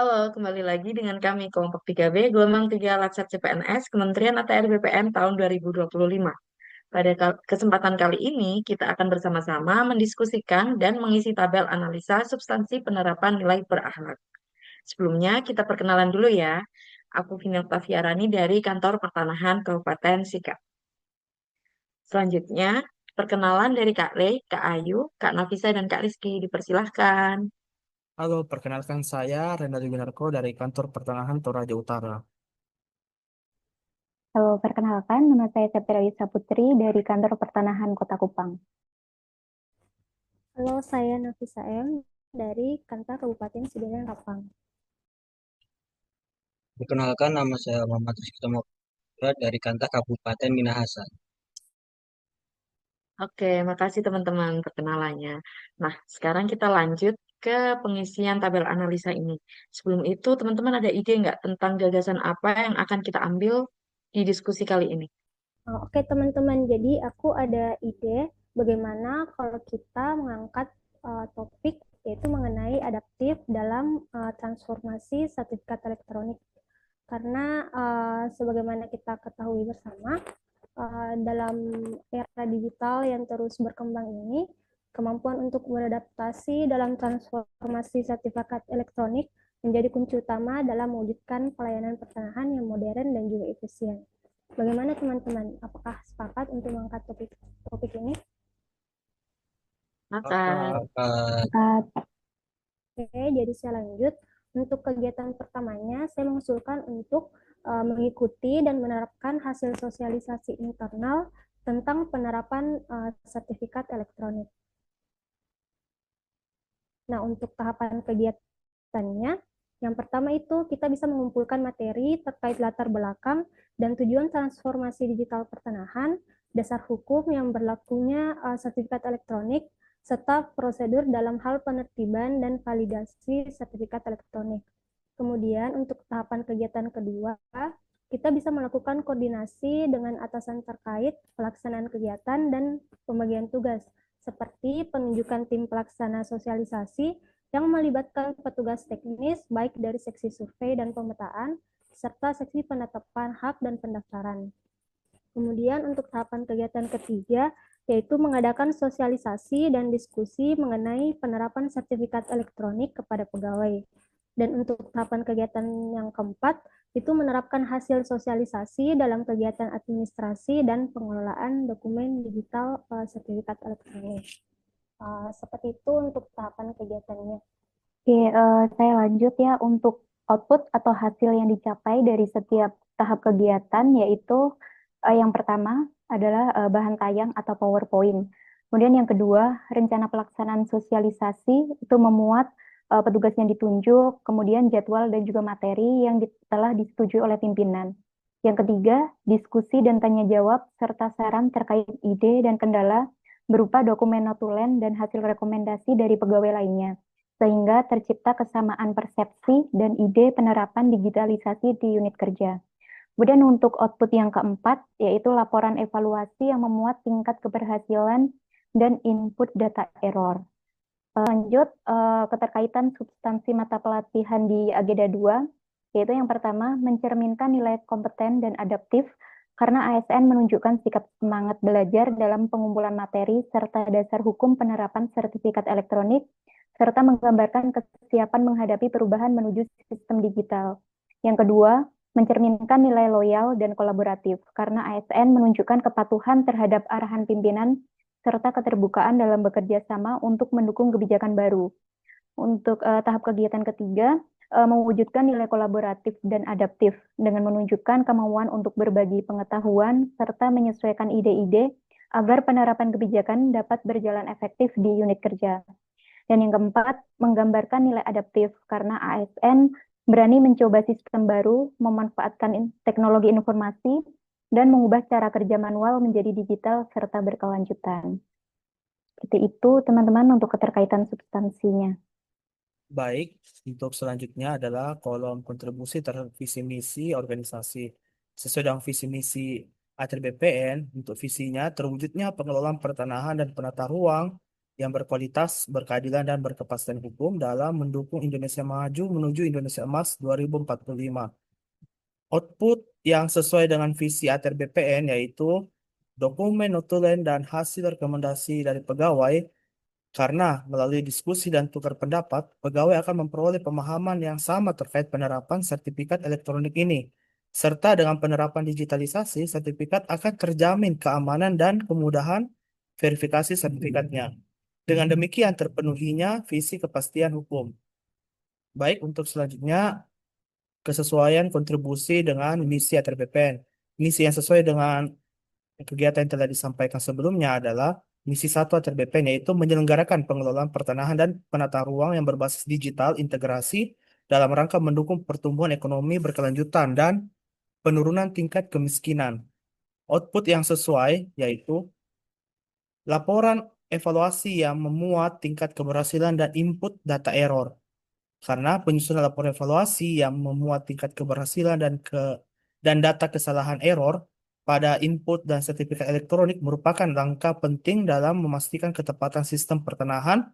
Halo, kembali lagi dengan kami kelompok 3B, gelombang 3 Latsat CPNS, Kementerian ATR BPN tahun 2025. Pada kesempatan kali ini, kita akan bersama-sama mendiskusikan dan mengisi tabel analisa substansi penerapan nilai berakhlak. Sebelumnya, kita perkenalan dulu ya. Aku Vina Oktaviarani dari Kantor Pertanahan Kabupaten Sikap. Selanjutnya, perkenalan dari Kak Rey, Kak Ayu, Kak Nafisa, dan Kak Rizky. Dipersilahkan. Halo, perkenalkan saya Renaldi Winarko dari Kantor Pertanahan Toraja Utara. Halo, perkenalkan, nama saya Septira Yusra Putri dari Kantor Pertanahan Kota Kupang. Halo, saya Nafisa M. dari Kantor Kabupaten Sidoarjo Rapang. Perkenalkan, nama saya Muhammad Rizky Tomohon dari Kanta Kabupaten Minahasa. Oke, makasih teman-teman perkenalannya. Nah, sekarang kita lanjut ke pengisian tabel analisa ini. Sebelum itu, teman-teman ada ide nggak tentang gagasan apa yang akan kita ambil di diskusi kali ini? Oke, teman-teman, jadi aku ada ide bagaimana kalau kita mengangkat topik yaitu mengenai adaptif dalam transformasi sertifikat elektronik. Karena sebagaimana kita ketahui bersama, dalam era digital yang terus berkembang ini, kemampuan untuk beradaptasi dalam transformasi sertifikat elektronik menjadi kunci utama dalam mewujudkan pelayanan pertanahan yang modern dan juga efisien. Bagaimana teman-teman? Apakah sepakat untuk mengangkat topik ini? Maka, Maka Dapat Saat Oke, jadi saya lanjut. Untuk kegiatan pertamanya, saya mengusulkan untuk mengikuti dan menerapkan hasil sosialisasi internal tentang penerapan sertifikat elektronik. Nah, untuk tahapan kegiatannya, yang pertama itu kita bisa mengumpulkan materi terkait latar belakang dan tujuan transformasi digital pertanahan, dasar hukum yang berlakunya sertifikat elektronik, serta prosedur dalam hal penertiban dan validasi sertifikat elektronik. Kemudian untuk tahapan kegiatan kedua, kita bisa melakukan koordinasi dengan atasan terkait pelaksanaan kegiatan dan pembagian tugas, seperti penunjukan tim pelaksana sosialisasi yang melibatkan petugas teknis baik dari seksi survei dan pemetaan, serta seksi penetapan hak dan pendaftaran. Kemudian untuk tahapan kegiatan ketiga, yaitu mengadakan sosialisasi dan diskusi mengenai penerapan sertifikat elektronik kepada pegawai. Dan untuk tahapan kegiatan yang keempat, itu menerapkan hasil sosialisasi dalam kegiatan administrasi dan pengelolaan dokumen digital sertifikat elektronik. Seperti itu untuk tahapan kegiatannya. Oke, saya lanjut ya untuk output atau hasil yang dicapai dari setiap tahap kegiatan, yaitu yang pertama adalah bahan tayang atau PowerPoint. Kemudian yang kedua, rencana pelaksanaan sosialisasi itu memuat petugas yang ditunjuk, kemudian jadwal dan juga materi yang telah disetujui oleh pimpinan. Yang ketiga, diskusi dan tanya jawab serta saran terkait ide dan kendala berupa dokumen notulen dan hasil rekomendasi dari pegawai lainnya sehingga tercipta kesamaan persepsi dan ide penerapan digitalisasi di unit kerja. Kemudian untuk output yang keempat, yaitu laporan evaluasi yang memuat tingkat keberhasilan dan input data error. Lanjut, keterkaitan substansi mata pelatihan di Agenda 2, yaitu yang pertama, mencerminkan nilai kompeten dan adaptif, karena ASN menunjukkan sikap semangat belajar dalam pengumpulan materi serta dasar hukum penerapan sertifikat elektronik serta menggambarkan kesiapan menghadapi perubahan menuju sistem digital. Yang kedua, mencerminkan nilai loyal dan kolaboratif, karena ASN menunjukkan kepatuhan terhadap arahan pimpinan serta keterbukaan dalam bekerja sama untuk mendukung kebijakan baru. Untuk tahap kegiatan ketiga, mewujudkan nilai kolaboratif dan adaptif dengan menunjukkan kemauan untuk berbagi pengetahuan serta menyesuaikan ide-ide agar penerapan kebijakan dapat berjalan efektif di unit kerja. Dan yang keempat, menggambarkan nilai adaptif karena ASN berani mencoba sistem baru, memanfaatkan teknologi informasi, dan mengubah cara kerja manual menjadi digital serta berkelanjutan. Seperti itu, teman-teman, untuk keterkaitan substansinya. baik, untuk selanjutnya adalah kolom kontribusi terhadap visi misi organisasi. Sesuai dengan visi misi ATR BPN, untuk visinya terwujudnya pengelolaan pertanahan dan penata ruang yang berkualitas, berkeadilan, dan berkepastian hukum dalam mendukung Indonesia maju menuju Indonesia Emas 2045. Output yang sesuai dengan visi ATR BPN yaitu dokumen notulen dan hasil rekomendasi dari pegawai, karena melalui diskusi dan tukar pendapat, pegawai akan memperoleh pemahaman yang sama terkait penerapan sertifikat elektronik ini. Serta dengan penerapan digitalisasi, sertifikat akan terjamin keamanan dan kemudahan verifikasi sertifikatnya. Dengan demikian terpenuhinya visi kepastian hukum. Baik, untuk selanjutnya kesesuaian kontribusi dengan misi ATR BPN. Misi yang sesuai dengan kegiatan yang telah disampaikan sebelumnya adalah misi 1 ATR BPN, yaitu menyelenggarakan pengelolaan pertanahan dan penata ruang yang berbasis digital integrasi dalam rangka mendukung pertumbuhan ekonomi berkelanjutan dan penurunan tingkat kemiskinan. Output yang sesuai yaitu laporan evaluasi yang memuat tingkat keberhasilan dan input data error. Karena penyusunan laporan evaluasi yang memuat tingkat keberhasilan dan data kesalahan error pada input dan sertifikat elektronik merupakan langkah penting dalam memastikan ketepatan sistem pertanahan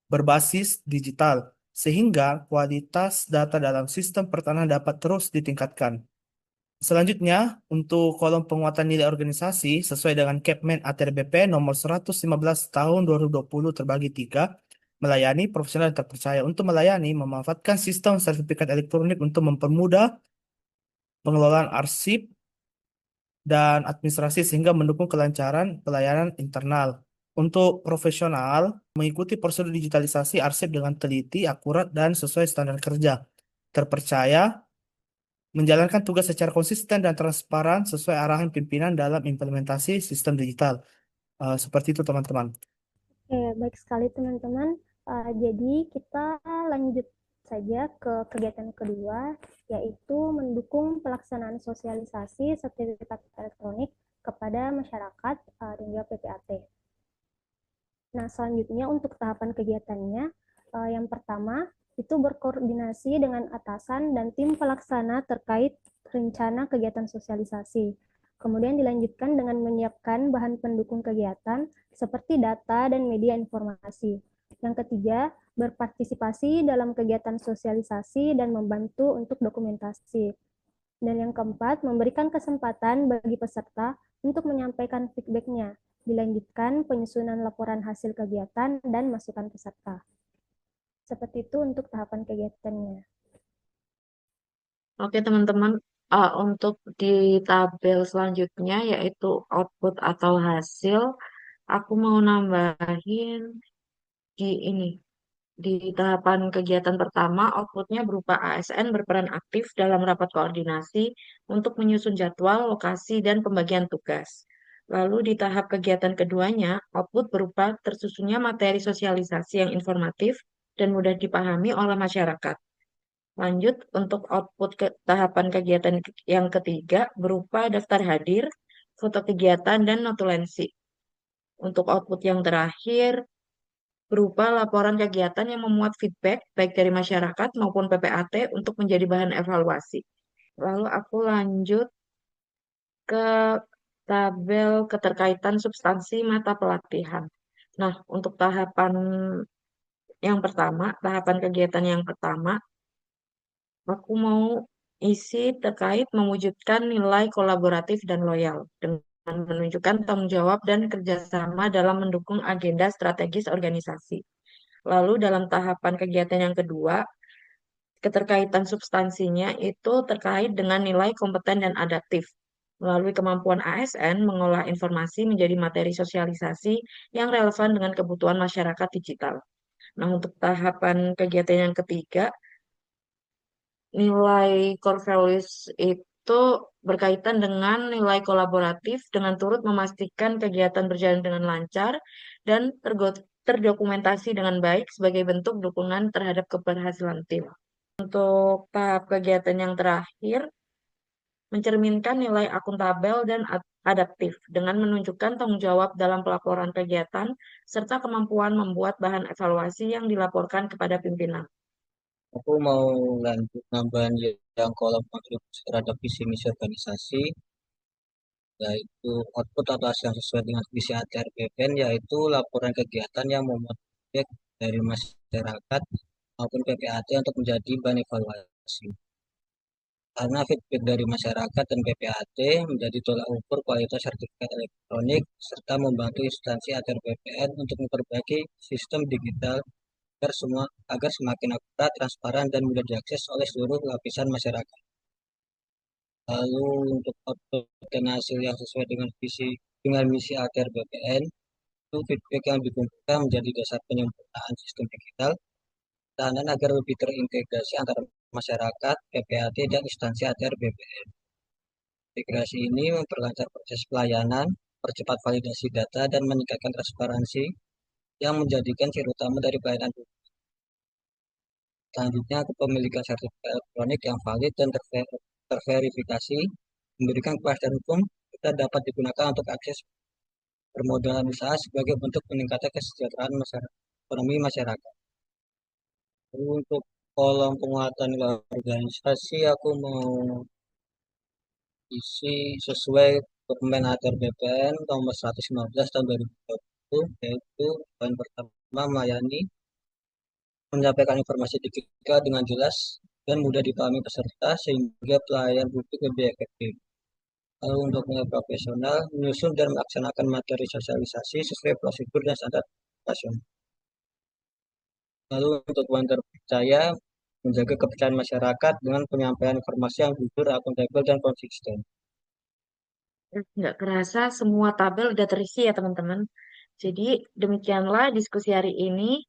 berbasis digital, sehingga kualitas data dalam sistem pertanahan dapat terus ditingkatkan. Selanjutnya, untuk kolom penguatan nilai organisasi sesuai dengan Kepmen ATR BPN nomor 115 tahun 2020 terbagi 3, melayani profesional dan terpercaya. Untuk melayani, memanfaatkan sistem sertifikat elektronik untuk mempermudah pengelolaan arsip dan administrasi sehingga mendukung kelancaran pelayanan internal. Untuk profesional, mengikuti prosedur digitalisasi arsip dengan teliti, akurat, dan sesuai standar kerja. Terpercaya, menjalankan tugas secara konsisten dan transparan sesuai arahan pimpinan dalam implementasi sistem digital. Seperti itu, teman-teman. Oke, baik sekali teman-teman. Jadi kita lanjut saja ke kegiatan kedua, yaitu mendukung pelaksanaan sosialisasi sertifikat elektronik kepada masyarakat dan juga PPAT. Nah, selanjutnya untuk tahapan kegiatannya, yang pertama itu berkoordinasi dengan atasan dan tim pelaksana terkait rencana kegiatan sosialisasi. Kemudian dilanjutkan dengan menyiapkan bahan pendukung kegiatan seperti data dan media informasi. Yang ketiga, berpartisipasi dalam kegiatan sosialisasi dan membantu untuk dokumentasi. Dan yang keempat, memberikan kesempatan bagi peserta untuk menyampaikan feedback-nya. Dilanjutkan penyusunan laporan hasil kegiatan dan masukan peserta. Seperti itu untuk tahapan kegiatannya. Oke, teman-teman, untuk di tabel selanjutnya yaitu output atau hasil, aku mau nambahin di ini. Di tahapan kegiatan pertama, outputnya berupa ASN berperan aktif dalam rapat koordinasi untuk menyusun jadwal, lokasi, dan pembagian tugas. Lalu di tahap kegiatan keduanya, output berupa tersusunnya materi sosialisasi yang informatif dan mudah dipahami oleh masyarakat. Lanjut, untuk output ke tahapan kegiatan yang ketiga berupa daftar hadir, foto kegiatan, dan notulensi. Untuk output yang terakhir berupa laporan kegiatan yang memuat feedback baik dari masyarakat maupun PPAT untuk menjadi bahan evaluasi. Lalu aku lanjut ke tabel keterkaitan substansi mata pelatihan. Nah, untuk tahapan yang pertama, tahapan kegiatan yang pertama, aku mau isi terkait mewujudkan nilai kolaboratif dan loyal dengan menunjukkan tanggung jawab dan kerjasama dalam mendukung agenda strategis organisasi. Lalu dalam tahapan kegiatan yang kedua, keterkaitan substansinya itu terkait dengan nilai kompeten dan adaptif melalui kemampuan ASN mengolah informasi menjadi materi sosialisasi yang relevan dengan kebutuhan masyarakat digital. Nah, untuk tahapan kegiatan yang ketiga, nilai core values itu berkaitan dengan nilai kolaboratif dengan turut memastikan kegiatan berjalan dengan lancar dan terdokumentasi dengan baik sebagai bentuk dukungan terhadap keberhasilan tim. Untuk tahap kegiatan yang terakhir, mencerminkan nilai akuntabel dan adaptif dengan menunjukkan tanggung jawab dalam pelaporan kegiatan serta kemampuan membuat bahan evaluasi yang dilaporkan kepada pimpinan. Aku mau lanjut nambahan yang kolom kontribusi terhadap visi misi organisasi. yaitu output atau hasil yang sesuai dengan visi ATR BPN, yaitu laporan kegiatan yang memuat feedback dari masyarakat maupun PPAT untuk menjadi bahan evaluasi. Karena feedback dari masyarakat dan PPAT menjadi tolak ukur kualitas sertifikat elektronik serta membantu instansi ATR BPN untuk memperbaiki sistem digital agar semakin akurat, transparan, dan mudah diakses oleh seluruh lapisan masyarakat. Lalu untuk output dan hasil yang sesuai dengan misi ATR BPN, itu feedback yang dikumpulkan menjadi dasar penyempurnaan sistem digital tahanan agar lebih terintegrasi antara masyarakat, PPAT, dan instansi ATR BPN. Integrasi ini memperlancar proses pelayanan, percepat validasi data, dan meningkatkan transparansi yang menjadikan ciri utama dari pelayanan publik. Selanjutnya, kepemilikan sertifikat elektronik yang valid dan terverifikasi memberikan kepastian hukum kita dapat digunakan untuk akses permodalan usaha sebagai bentuk peningkatan kesejahteraan ekonomi masyarakat. Lalu untuk kolom penguatan nilai organisasi, aku mau isi sesuai dokumen ATR BPN nomor 115 tahun 2020, yaitu poin pertama melayani menyampaikan informasi digital dengan jelas dan mudah dipahami peserta sehingga pelayan publik lebih efektif. Lalu untuk nilai profesional, menyusun dan melaksanakan materi sosialisasi sesuai prosedur dan standar nasional. Lalu untuk poin terpercaya, menjaga kepercayaan masyarakat dengan penyampaian informasi yang jujur, akuntabel, dan konsisten. Nggak kerasa semua tabel udah terisi ya teman-teman. Jadi demikianlah diskusi hari ini.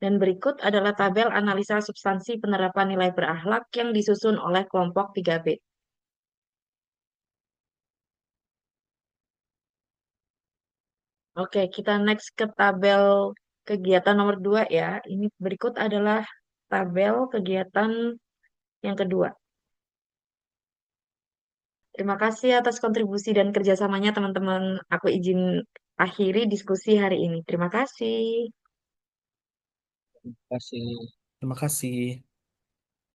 Dan berikut adalah tabel analisa substansi penerapan nilai berakhlak yang disusun oleh kelompok 3B. Oke, kita next ke tabel kegiatan nomor 2 ya. Ini berikut adalah tabel kegiatan yang kedua. Terima kasih atas kontribusi dan kerjasamanya teman-teman. Aku izin akhiri diskusi hari ini. Terima kasih. Terima kasih. Terima kasih.